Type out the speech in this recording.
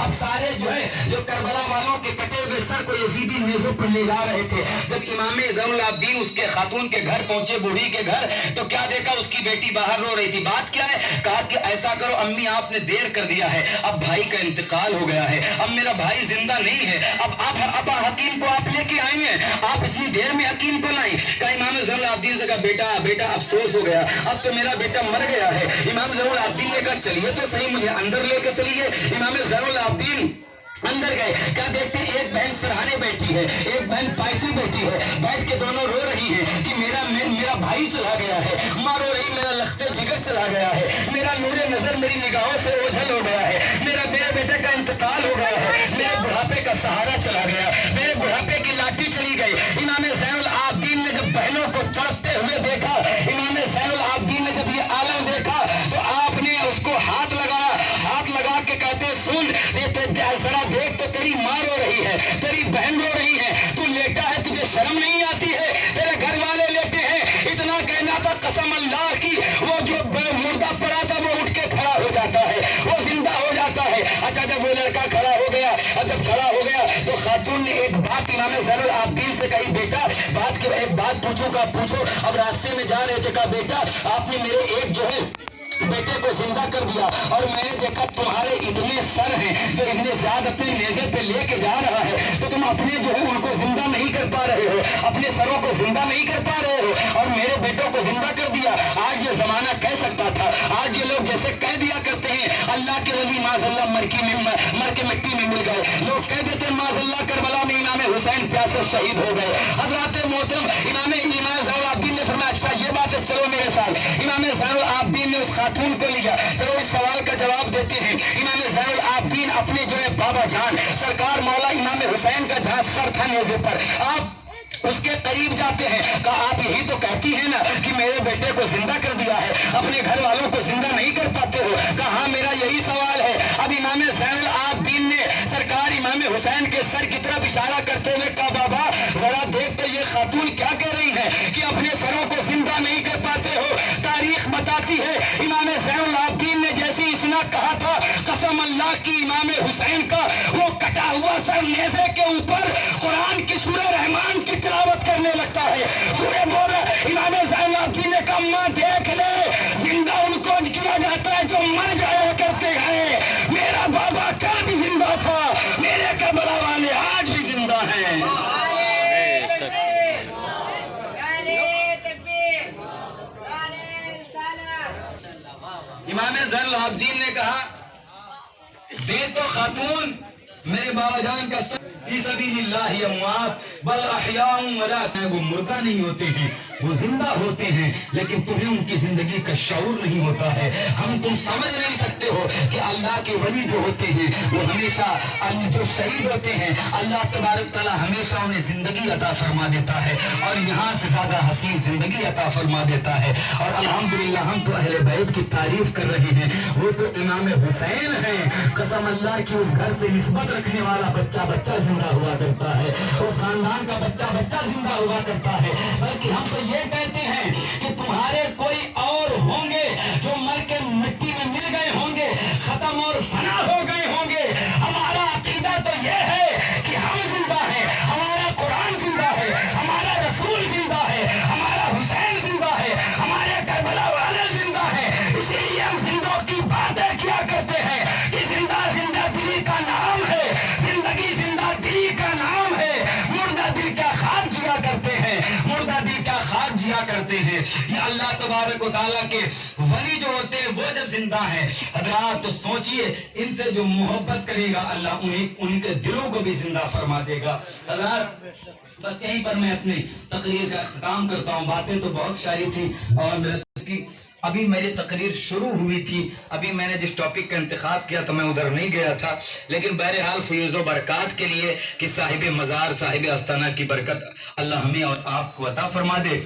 افسارے جو ہے جو کربلا والوں کے کٹے ہوئے سر کو یزیدی نیزوں پر لے جا رہے تھے، جب امام زین العابدین اس کے خاتون کے گھر پہنچے، بوڑھی کے گھر، تو کیا دیکھا؟ اس کی بیٹی باہر رو رہی تھی۔ بات کیا ہے؟ کہا کہ ایسا کرو امی آپ نے دیر کر دیا ہے، اب بھائی کا انتقال ہو گیا ہے، اب میرا بھائی زندہ نہیں ہے، اب حکیم کو آپ لے کے آئی ہیں، آپ اتنی دیر میں حکیم کو لائیں۔ کہا امام زین العابدین سے کہا بیٹا افسوس ہو گیا، اب تو میرا بیٹا مر گیا ہے۔ امام زین العابدین نے کہا چلیے تو صحیح، مجھے اندر لے کے چلیے۔ امام زین العابدین اندر گئے، کیا دیکھتے ہیں ایک بہن سرہانے بیٹھی ہے، ایک بہن پائتی بیٹھی ہے، بیٹھ کے دونوں رو رہی ہیں کہ میرا بھائی چلا گیا ہے۔ ماں رو رہی میرا لخت جگر چلا گیا ہے، میرا نور نظر میری نگاہوں سے اوجھل ہو گیا ہے، میرے بیٹے کا انتقال ہو گیا ہے، میرے بڑھاپے کا سہارا چلا گیا، میرے بڑھاپے کی لاٹھی چلی گئی۔ امام زین العابدین نے جب بہنوں کو تڑپتے ہوئے دیکھا، امام زین العابدین نے جب یہ عالم دیکھا تو آپ نے اس کو ہاتھ لگایا، ہاتھ لگا کے کہتے سن، ذرا دیکھ تو تیری ماں رو رہی ہے، تیری بہن رو رہی ہے، تو لیٹا ہے، تجھے شرم نہیں آتی ہے؟ تیرے گھر والے لیٹے ہیں۔ اتنا کہنا تھا قسم اللہ کی، وہ جو مردہ پڑا تھا وہ اٹھ کے کھڑا ہو جاتا ہے، وہ زندہ ہو جاتا ہے۔ اچھا جب وہ لڑکا کھڑا ہو گیا، اور جب کھڑا ہو گیا تو خاتون نے ایک بات امام زین العابدین سے کہی، بیٹا ایک بات پوچھوں کا پوچھو۔ اب راستے میں جا رہے تھے، کہا بیٹا آپ نے میرے ایک جو ہے بیٹے کو زندہ کر دیا، اور میں نے دیکھا تمہارے اتنے سر ہیں جو ابن زیاد اپنے نیزے پہ لے کے جا رہا ہے، تو تم اپنے جو ہے ان کو زندہ نہیں کر پا رہے ہو، اپنے سروں کو زندہ نہیں کر پا رہے ہو، اور میرے بیٹوں کو زندہ کر دیا۔ آج یہ زمانہ کہہ سکتا تھا، آج یہ لوگ جیسے کہہ دیا کرتے ہیں اللہ کے ولی معاذ اللہ مر کے مٹی میں مل گئے، لوگ کہہ دیتے ہیں معاذ اللہ کربلا میں امام حسین پیاسے شہید ہو گئے۔ حضرات محترم امام زین العابدین نے فرمایا اچھا یہ بات ہے، چلو میرے ساتھ۔ امام زین العابدین نے اس خاتون کو لیا، چلو اس سوال کا جواب دیتے ہیں۔ امام زین العابدین اپنے جو ہے بابا جان سرکار مولا امام حسین کا جہاں سر تھا نیزے پر، آپ اس کے قریب جاتے ہیں، کہا آپ یہی تو کہتی ہیں نا کہ میرے بیٹے کو زندہ کر دیا ہے، اپنے گھر والوں کو زندہ نہیں کر پاتے ہو؟ کہا ہاں میرا یہی سوال ہے۔ اب امام زین العابدین نے سرکار امام حسین کے سر کی طرف اشارہ کرتے ہوئے کہا بابا ذرا دیکھ تو یہ خاتون کیا کہہ رہی ہے کہ اپنے سروں کو زندہ نہیں کر پاتے ہو؟ تاریخ بتاتی ہے امام زین العابدین نے جیسے اس نے کہا تھا قسم اللہ کی، امام حسین کا وہ کٹا ہوا سر نیزے کے اوپر قرآن کی سورہ رحمان کی تلاوت کرنے لگتا ہے۔ سورہ بول امام زین العابدین نے کہا ماں دیکھ لے، زندہ ان کو کیا جاتا ہے جو مر جایا کرتے ہیں، میرا بابا کل بھی زندہ تھا، میرے کربلا والے آج بھی زندہ ہیں۔ امام زین العابدین نے کہا دے تو خاتون میرے بابا جان کا سر فی سبیل اللہ اموات بل احیاء ولکن وہ مردہ نہیں ہوتے ہیں، وہ زندہ ہوتے ہیں، لیکن تمہیں ان کی زندگی کا شعور نہیں ہوتا ہے۔ تم سمجھ نہیں سکتے ہو کہ اللہ کے ولی جو ہوتے ہیں وہ ہمیشہ جو شہید ہوتے ہیں اللہ تبارک تعالیٰ ہمیشہ انہیں زندگی عطا فرما دیتا ہے، اور یہاں سے زیادہ حسین زندگی عطا فرما دیتا ہے۔ اور الحمدللہ ہم تو اہل بیت کی تعریف کر رہے ہیں، وہ تو امام حسین ہیں، قسم اللہ کی اس گھر سے نسبت رکھنے والا بچہ زندہ ہوا کرتا ہے، اس خاندان کا بچہ زندہ ہوا کرتا ہے۔ بلکہ ہم تو یہ کہتے ہیں کہ تمہارے کوئی اور ہوں گے جو مر کے مٹی میں مل گئے ہوں گے، ختم اور فنا ہو گئے ہوں گے۔ ہمارا عقیدہ تو یہ ہے کہ ہم زندہ ہیں، ہمارا قرآن زندہ ہے، ہمارا رسول زندہ ہے، ہمارا حسین زندہ ہے، ہمارے کربلا والے زندہ ہیں۔ اسی لیے ہم زندوں کی باتیں کیا کرتے ہیں کہ زندہ دلی کا نام ہے، زندگی زندہ دلی کا نام ہے، مردہ دل کا خواب جیا کرتے ہیں، مردہ دل کا خواب جیا کرتے ہیں۔ یہ اللہ تبارک و تعالیٰ کے ولی جو ہوتے ہیں وہ جب زندہ ہیں حضرات تو سوچئے ان سے جو محبت کرے گا اللہ ان کے دلوں کو بھی زندہ فرما دے گا۔ حضرات بس یہیں پر میں اپنی تقریر کا اختتام کرتا ہوں، باتیں تو بہت ساری تھی، اور ابھی میری تقریر شروع ہوئی تھی، ابھی میں نے جس ٹاپک کا انتخاب کیا تو میں ادھر نہیں گیا تھا، لیکن بہرحال فیوز و برکات کے لیے کہ صاحب مزار صاحب آستانہ کی برکت اللہ ہمیں اور آپ کو عطا فرما دے۔